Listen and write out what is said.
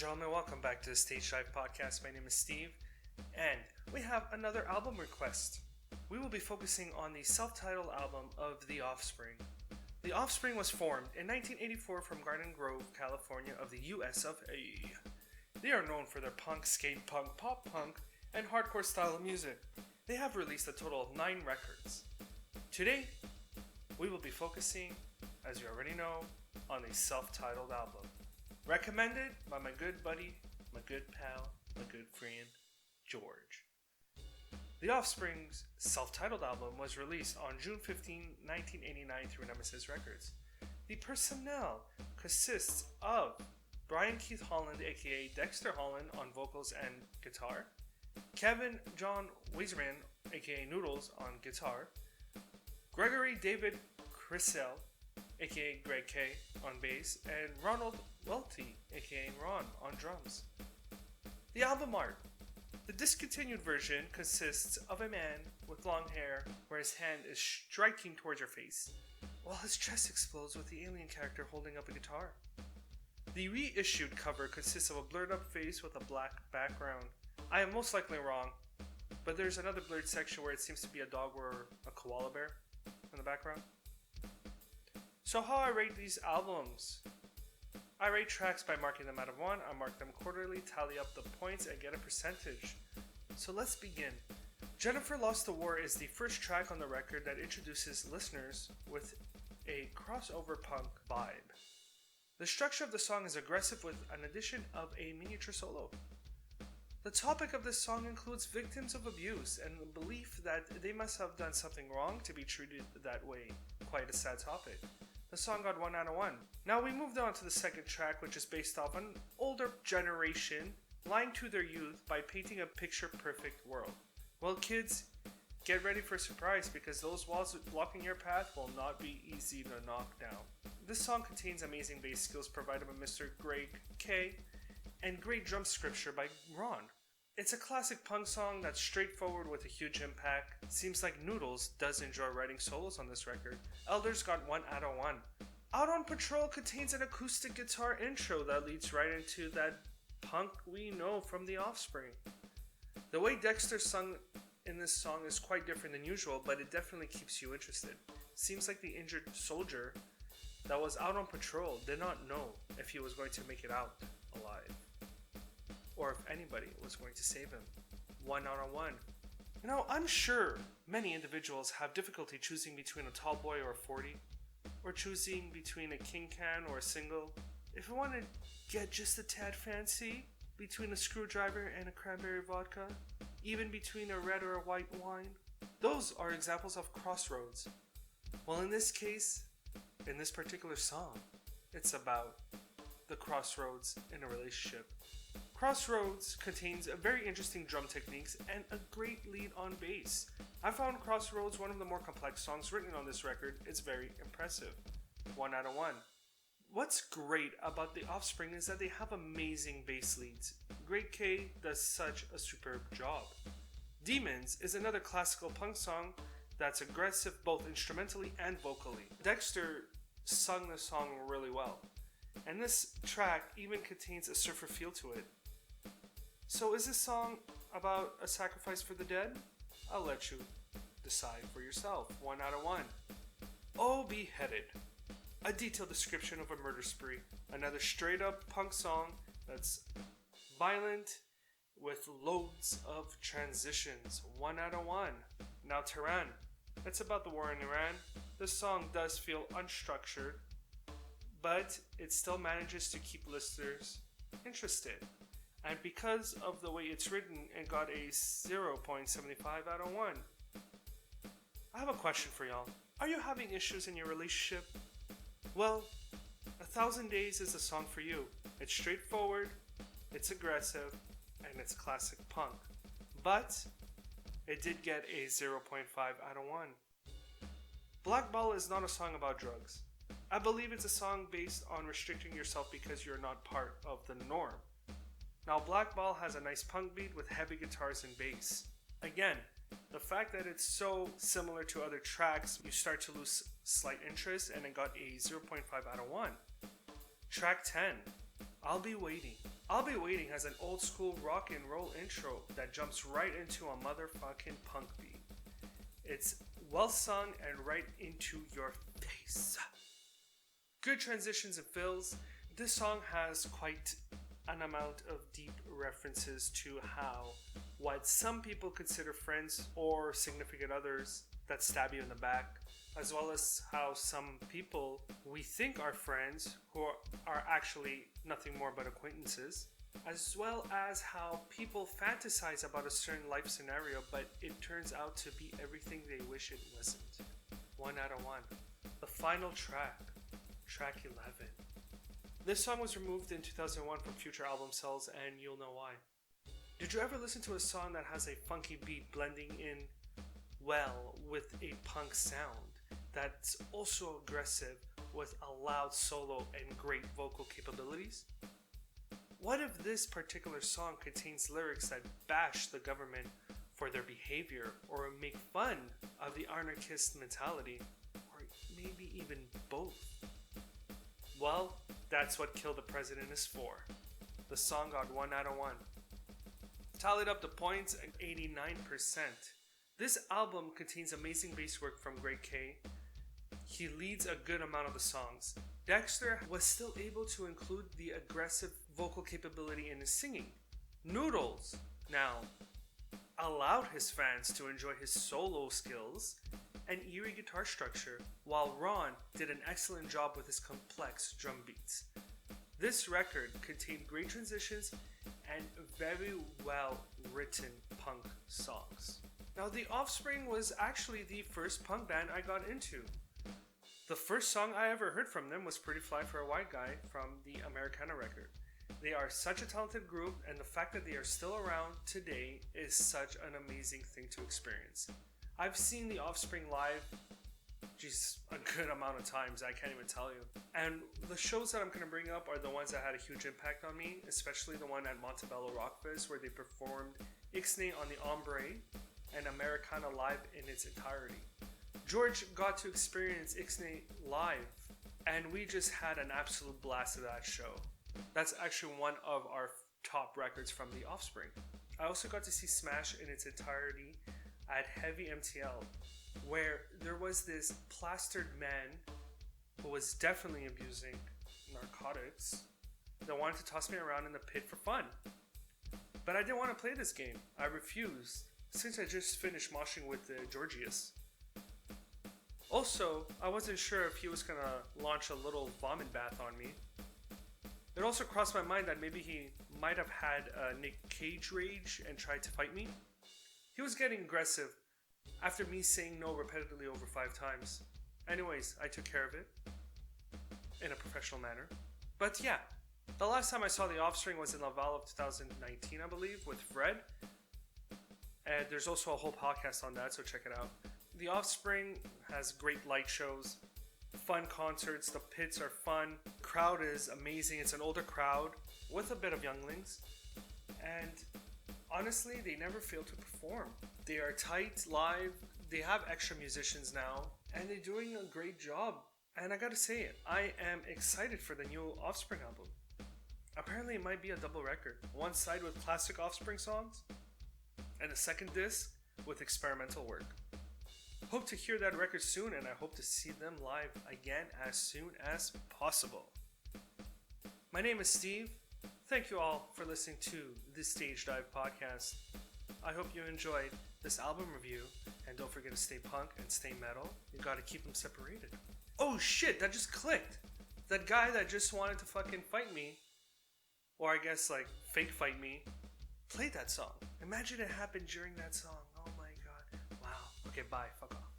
gentlemen, welcome back to the Stage Dive Podcast. My name is Steve, and we have another album request. We will be focusing on the self-titled album of The Offspring. The Offspring was formed in 1984 from Garden Grove, California of the US of A. They are known for their punk, skate punk, pop punk, and hardcore style of music. They have released a total of 9 records. Today, we will be focusing, as you already know, on the self-titled album. Recommended by my good buddy, my good pal, my good friend, George. The Offspring's self-titled album was released on June 15, 1989 through Nemesis Records. The personnel consists of Brian Keith Holland, aka Dexter Holland, on vocals and guitar, Kevin John Weisman, aka Noodles, on guitar, Gregory David Crisell, aka Greg K, on bass, and Ronald Welty, aka Ron, on drums. The album art. The discontinued version consists of a man with long hair where his hand is striking towards your face, while his chest explodes with the alien character holding up a guitar. The reissued cover consists of a blurred up face with a black background. I am most likely wrong, but there's another blurred section where it seems to be a dog or a koala bear in the background. So how I rate these albums? I rate tracks by marking them out of 1. I mark them quarterly, tally up the points, and get a percentage. So let's begin. Jennifer Lost the War is the first track on the record that introduces listeners with a crossover punk vibe. The structure of the song is aggressive with an addition of a miniature solo. The topic of this song includes victims of abuse and the belief that they must have done something wrong to be treated that way. Quite a sad topic. The song got 1 out of 1. Now we moved on to the second track, which is based off an older generation lying to their youth by painting a picture-perfect world. Well, kids, get ready for a surprise because those walls blocking your path will not be easy to knock down. This song contains amazing bass skills provided by Mr. Greg K and great drum scripture by Ron. It's a classic punk song that's straightforward with a huge impact. Seems like Noodles does enjoy writing solos on this record. Elders got 1 out of 1. Out on Patrol contains an acoustic guitar intro that leads right into that punk we know from The Offspring. The way Dexter sung in this song is quite different than usual, but it definitely keeps you interested. Seems like the injured soldier that was out on patrol did not know if he was going to make it out alive, or if anybody was going to save him. 1 out of 1. You know, I'm sure many individuals have difficulty choosing between a tall boy or a 40, or choosing between a king can or a single. If you want to get just a tad fancy, between a screwdriver and a cranberry vodka, even between a red or a white wine. Those are examples of Crossroads. Well, in this case, in this particular song, it's about the crossroads in a relationship. Crossroads contains very interesting drum techniques and a great lead on bass. I found Crossroads one of the more complex songs written on this record. It's very impressive. 1 out of 1. What's great about The Offspring is that they have amazing bass leads. Greg K does such a superb job. Demons is another classical punk song that's aggressive both instrumentally and vocally. Dexter sung the song really well, and this track even contains a surfer feel to it. So is this song about a sacrifice for the dead? I'll let you decide for yourself. 1 out of 1. Oh, Beheaded. A detailed description of a murder spree. Another straight up punk song that's violent with loads of transitions. 1 out of 1. Now Tehran. It's about the war in Iran. This song does feel unstructured, but it still manages to keep listeners interested. And because of the way it's written, it got a 0.75 out of 1. I have a question for y'all. Are you having issues in your relationship? Well, 1,000 Days is a song for you. It's straightforward, it's aggressive, and it's classic punk. But it did get a 0.5 out of 1. Blackball is not a song about drugs. I believe it's a song based on restricting yourself because you're not part of the norm. Now, Blackball has a nice punk beat with heavy guitars and bass. Again, the fact that it's so similar to other tracks, you start to lose slight interest, and it got a 0.5 out of 1. Track 10, I'll Be Waiting. I'll Be Waiting has an old school rock and roll intro that jumps right into a motherfucking punk beat. It's well sung and right into your face. Good transitions and fills. This song has quite an amount of deep references to how what some people consider friends or significant others that stab you in the back, as well as how some people we think are friends who are actually nothing more but acquaintances, as well as how people fantasize about a certain life scenario, but it turns out to be everything they wish it wasn't. 1 out of 1. The final track, track 11. This song was removed in 2001 from future album sales, and you'll know why. Did you ever listen to a song that has a funky beat blending in well with a punk sound that's also aggressive with a loud solo and great vocal capabilities? What if this particular song contains lyrics that bash the government for their behavior or make fun of the anarchist mentality, or maybe even both? Well, that's what Kill the President is for. The song got 1 out of 1. Tallied up the points at 89%. This album contains amazing bass work from Greg K. He leads a good amount of the songs. Dexter was still able to include the aggressive vocal capability in his singing. Noodles now allowed his fans to enjoy his solo skills and eerie guitar structure, while Ron did an excellent job with his complex drum beats. This record contained great transitions and very well written punk songs. Now, The Offspring was actually the first punk band I got into. The first song I ever heard from them was Pretty Fly for a White Guy from the Americana record. They are such a talented group, and the fact that they are still around today is such an amazing thing to experience. I've seen The Offspring live, a good amount of times, I can't even tell you. And the shows that I'm going to bring up are the ones that had a huge impact on me, especially the one at Montebello Rockfest where they performed Ixnay on the Ombre and Americana live in its entirety. George got to experience Ixnay live, and we just had an absolute blast of that show. That's actually one of our top records from The Offspring. I also got to see Smash in its entirety at Heavy MTL, where there was this plastered man who was definitely abusing narcotics that wanted to toss me around in the pit for fun. But I didn't want to play this game. I refused, since I just finished moshing with Georgius. Also, I wasn't sure if he was going to launch a little vomit bath on me. It also crossed my mind that maybe he might have had Nick Cage rage and tried to fight me. He was getting aggressive after me saying no repetitively over 5 times. Anyways, I took care of it in a professional manner. But yeah, the last time I saw The Offspring was in Laval of 2019, I believe, with Fred. And there's also a whole podcast on that, so check it out. The Offspring has great light shows, fun concerts, the pits are fun, crowd is amazing, it's an older crowd with a bit of younglings, and honestly, they never fail to perform. They are tight live, they have extra musicians now, and they're doing a great job. And I gotta say, I am excited for the new Offspring album. Apparently it might be a double record. One side with classic Offspring songs, and a second disc with experimental work. Hope to hear that record soon, and I hope to see them live again as soon as possible. My name is Steve. Thank you all for listening to this Stage Dive podcast. I hope you enjoyed this album review, and don't forget to stay punk and stay metal. You gotta keep them separated. Oh shit, that just clicked. That guy that just wanted to fucking fight me, or I guess like fake fight me, played that song. Imagine it happened during that song. Oh my god. Wow. Okay, bye. Fuck off.